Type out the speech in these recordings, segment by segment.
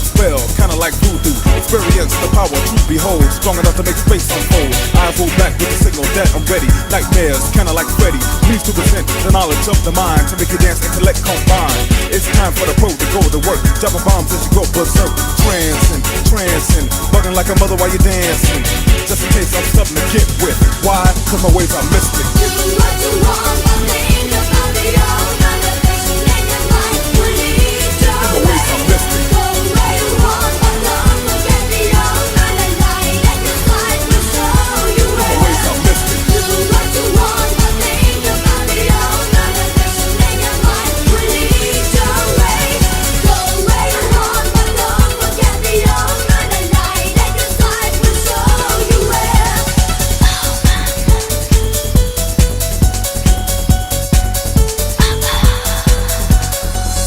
spell, kinda like voodoo. Experience the power to behold, strong enough to make space unfold. Eyes roll back with the signal that I'm ready. Nightmares, kinda like Freddy, needs to present the knowledge of the mind to make you dance, intellect combine. It's time for the pro to go to work, dropping bombs as you go berserk. Trancing, bugging like a mother while you're dancing. Just in case I'm something to get with. Why? Cause my ways are mystic. Do what you want, but think about the old elevation in your mind. Release your My ways are mystic. go where you want, but don't forget the old night and light. And this light will show you My where. ways are mystic. Do what you want, but think about the old elevation in your mind. Release your way. Go where you want, but don't forget the old night and light. And this light will show you where.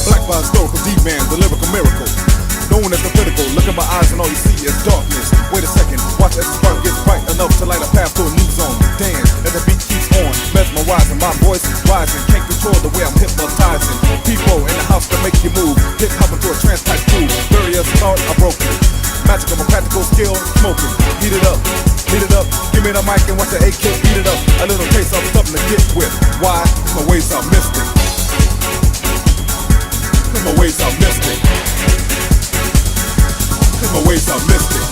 Black by historical D-man, the lyrical miracle. Known as the critical, look in my eyes and all you see is darkness. Wait a second, watch as the spark gets bright enough to light a path to a new zone. Dance as the beat keeps on, mesmerizing, my voice is rising. Can't control the way I'm hypnotizing. People in the house that make you move, hip hop into a trance type groove. Barriers start are broken. Magical, my practical skill, smoking. Heat it up, give me the mic and watch the AK beat it up. A little taste of something to get with. Why? 'Cause my ways are mystic. My ways are mystic. My ways are mystic.